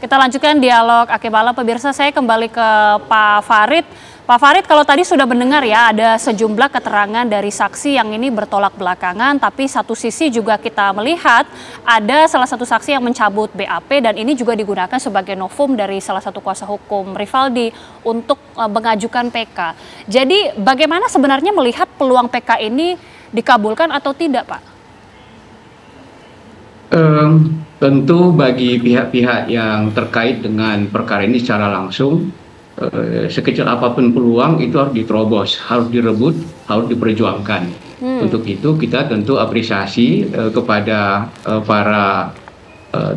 Kita lanjutkan dialog Ake Malam. Pemirsa, saya kembali ke Pak Farid. Pak Farid, kalau tadi sudah mendengar ya, ada sejumlah keterangan dari saksi yang ini bertolak belakangan, tapi satu sisi juga kita melihat ada salah satu saksi yang mencabut BAP dan ini juga digunakan sebagai novum dari salah satu kuasa hukum Rivaldi untuk mengajukan PK. Jadi bagaimana sebenarnya melihat peluang PK ini dikabulkan atau tidak, Pak? Tentu bagi pihak-pihak yang terkait dengan perkara ini secara langsung, sekecil apapun peluang itu harus diterobos, harus direbut, harus diperjuangkan. Untuk itu kita tentu apresiasi kepada para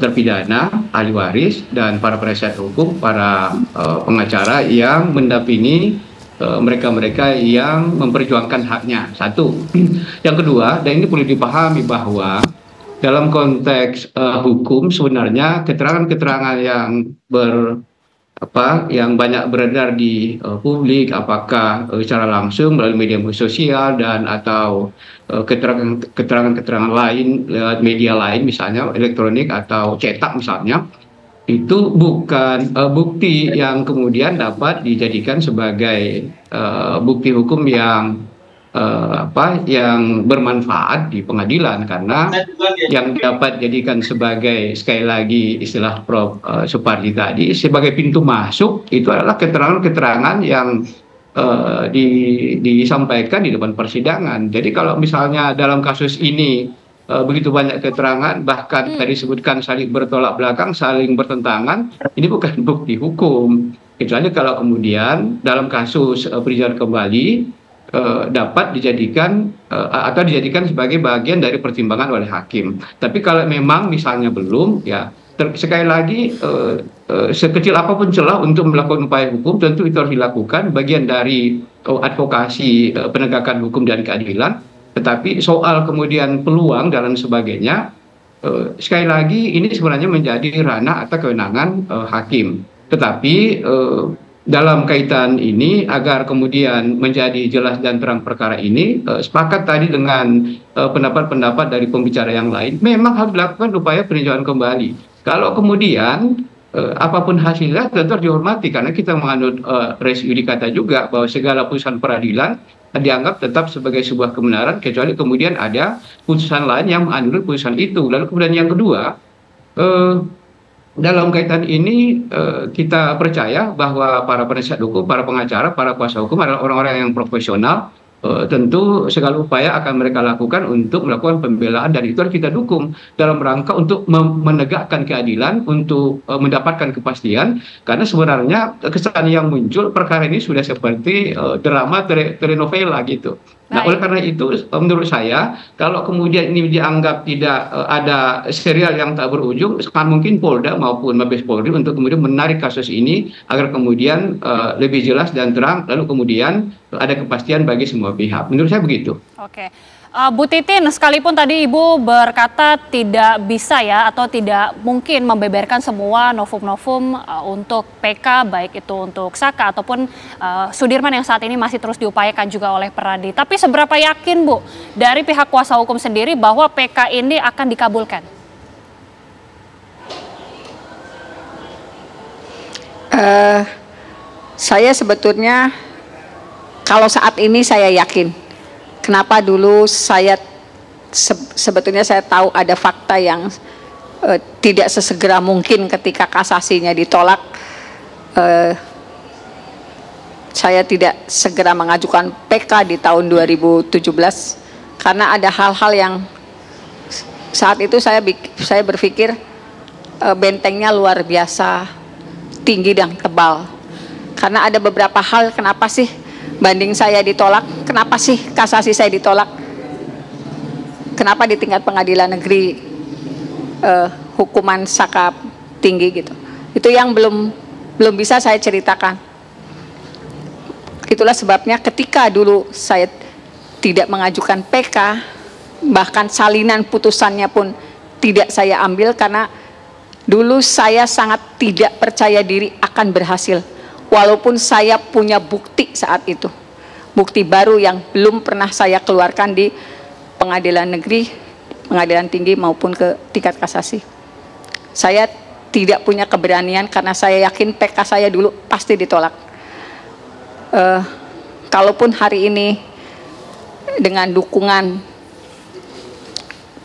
terpidana, ahli waris, dan para penasihat hukum, para pengacara yang mendampingi mereka-mereka yang memperjuangkan haknya. Satu. Yang kedua, dan ini perlu dipahami bahwa dalam konteks hukum sebenarnya keterangan-keterangan yang banyak beredar di publik, apakah secara langsung melalui media sosial dan atau keterangan-keterangan lain lewat media lain, misalnya elektronik atau cetak misalnya, itu bukan bukti yang kemudian dapat dijadikan sebagai bukti hukum yang yang bermanfaat di pengadilan, karena yang dapat jadikan sebagai, sekali lagi istilah Prof. Supardi tadi, sebagai pintu masuk itu adalah keterangan-keterangan yang disampaikan di depan persidangan. Jadi kalau misalnya dalam kasus ini begitu banyak keterangan, bahkan tadi disebutkan saling bertolak belakang, saling bertentangan, ini bukan bukti hukum. Kecuali kalau kemudian dalam kasus peninjauan kembali dapat dijadikan atau dijadikan sebagai bagian dari pertimbangan oleh hakim. Tapi kalau memang misalnya belum, ya sekali lagi sekecil apapun celah untuk melakukan upaya hukum tentu itu harus dilakukan, bagian dari advokasi penegakan hukum dan keadilan. Tetapi soal kemudian peluang dan sebagainya, sekali lagi ini sebenarnya menjadi ranah atau kewenangan hakim. Tetapi dalam kaitan ini, agar kemudian menjadi jelas dan terang perkara ini, sepakat tadi dengan pendapat-pendapat dari pembicara yang lain, memang harus dilakukan upaya peninjauan kembali. Kalau kemudian apapun hasilnya tentu harus dihormati, karena kita menganut res judicata juga, bahwa segala putusan peradilan dianggap tetap sebagai sebuah kebenaran, kecuali kemudian ada putusan lain yang menganulir putusan itu. Lalu kemudian yang kedua, dalam kaitan ini kita percaya bahwa para penasihat hukum, para pengacara, para kuasa hukum adalah orang-orang yang profesional. Tentu segala upaya akan mereka lakukan untuk melakukan pembelaan, dan itu harus kita dukung dalam rangka untuk menegakkan keadilan, untuk mendapatkan kepastian. Karena sebenarnya kesan yang muncul perkara ini sudah seperti drama telenovela gitu. Nah, oleh karena itu menurut saya, kalau kemudian ini dianggap tidak ada serial yang tak berujung, sekarang mungkin Polda maupun Mabes Polri untuk kemudian menarik kasus ini agar kemudian lebih jelas dan terang, lalu kemudian ada kepastian bagi semua pihak. Menurut saya begitu. Oke. Bu Titin, sekalipun tadi Ibu berkata tidak bisa ya, atau tidak mungkin membeberkan semua novum-novum untuk PK, baik itu untuk Saka ataupun Sudirman yang saat ini masih terus diupayakan juga oleh Peradi. Tapi seberapa yakin Bu, dari pihak kuasa hukum sendiri bahwa PK ini akan dikabulkan? Saya sebetulnya kalau saat ini saya yakin. Kenapa dulu saya sebetulnya saya tahu ada fakta yang tidak sesegera mungkin ketika kasasinya ditolak, saya tidak segera mengajukan PK di tahun 2017 karena ada hal-hal yang saat itu saya berpikir bentengnya luar biasa tinggi dan tebal, karena ada beberapa hal. Kenapa sih banding saya ditolak? Kenapa sih kasasi saya ditolak? Kenapa di tingkat pengadilan negeri hukuman Saka tinggi gitu? Itu yang belum bisa saya ceritakan. Itulah sebabnya ketika dulu saya tidak mengajukan PK, bahkan salinan putusannya pun tidak saya ambil, karena dulu saya sangat tidak percaya diri akan berhasil. Walaupun saya punya bukti saat itu, bukti baru yang belum pernah saya keluarkan di pengadilan negeri, pengadilan tinggi maupun ke tingkat kasasi. Saya tidak punya keberanian karena saya yakin PK saya dulu pasti ditolak. Kalaupun hari ini dengan dukungan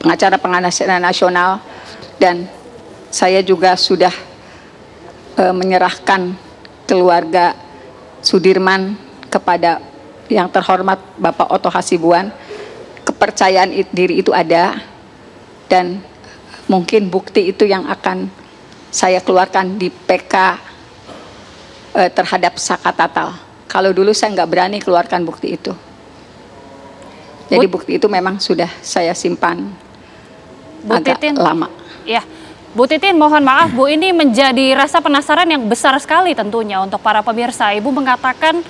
pengacara pengadilan nasional dan saya juga sudah menyerahkan keluarga Sudirman kepada yang terhormat Bapak Oto Hasibuan, kepercayaan diri itu ada dan mungkin bukti itu yang akan saya keluarkan di PK terhadap Saka Tatal. Kalau dulu saya nggak berani keluarkan bukti itu. Jadi bukti itu memang sudah saya simpan agak lama. Ya, Bu Titin, mohon maaf Bu, ini menjadi rasa penasaran yang besar sekali tentunya untuk para pemirsa. Ibu mengatakan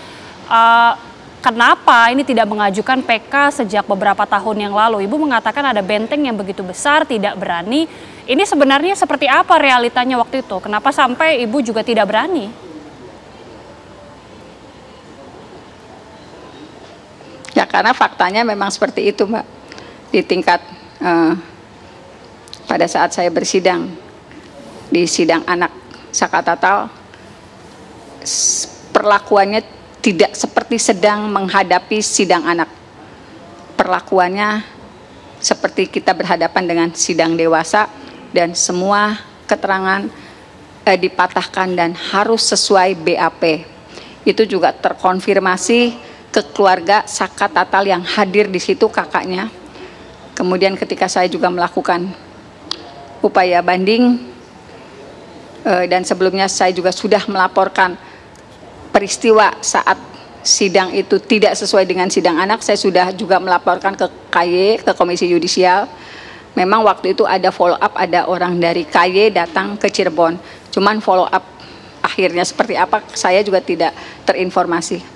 kenapa ini tidak mengajukan PK sejak beberapa tahun yang lalu. Ibu mengatakan ada benteng yang begitu besar, tidak berani. Ini sebenarnya seperti apa realitanya waktu itu? Kenapa sampai Ibu juga tidak berani? Ya karena faktanya memang seperti itu, Mbak. Di tingkat pada saat saya bersidang di sidang anak Saka Tatal, perlakuannya tidak seperti sedang menghadapi sidang anak. Perlakuannya seperti kita berhadapan dengan sidang dewasa dan semua keterangan dipatahkan dan harus sesuai BAP. Itu juga terkonfirmasi ke keluarga Saka Tatal yang hadir di situ, kakaknya. Kemudian ketika saya juga melakukan upaya banding dan sebelumnya saya juga sudah melaporkan peristiwa saat sidang itu tidak sesuai dengan sidang anak, saya sudah juga melaporkan ke KY, ke Komisi Yudisial. Memang waktu itu ada follow up, ada orang dari KY datang ke Cirebon. Cuman follow up akhirnya seperti apa, saya juga tidak terinformasi.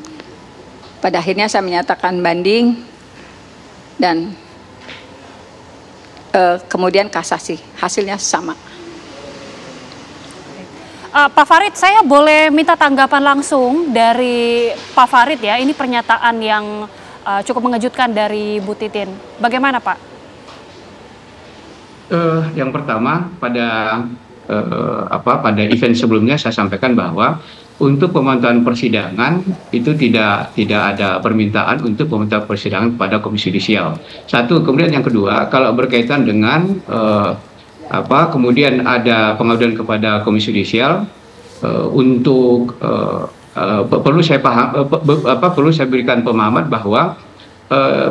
Pada akhirnya saya menyatakan banding dan kemudian kasasi. Hasilnya sama. Pak Farid, saya boleh minta tanggapan langsung dari Pak Farid ya. Ini pernyataan yang cukup mengejutkan dari Bu Titin. Bagaimana Pak? Yang pertama pada event sebelumnya saya sampaikan bahwa untuk pemantauan persidangan itu tidak ada permintaan untuk pemantauan persidangan pada Komisi Yudisial. Satu, kemudian yang kedua, kalau berkaitan dengan kemudian ada pengaduan kepada Komisi Yudisial untuk perlu saya berikan pemahaman bahwa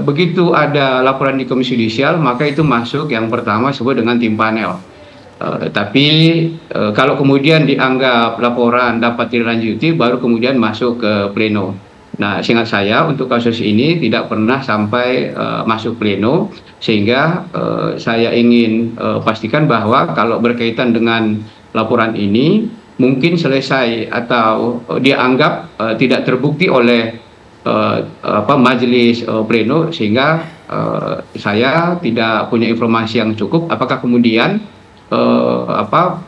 begitu ada laporan di Komisi Yudisial maka itu masuk yang pertama disebut dengan tim panel. Tapi kalau kemudian dianggap laporan dapat dilanjuti baru kemudian masuk ke pleno. Nah, seingat saya untuk kasus ini tidak pernah sampai masuk pleno, sehingga saya ingin pastikan bahwa kalau berkaitan dengan laporan ini mungkin selesai atau dianggap tidak terbukti oleh majelis pleno, sehingga saya tidak punya informasi yang cukup apakah kemudian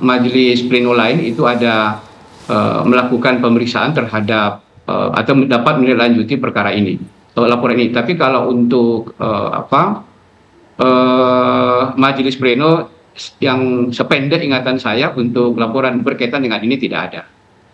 majelis pleno lain itu ada melakukan pemeriksaan terhadap atau dapat menindaklanjuti perkara ini, laporan ini. Tapi kalau untuk majelis pleno yang sependek ingatan saya untuk laporan berkaitan dengan ini tidak ada.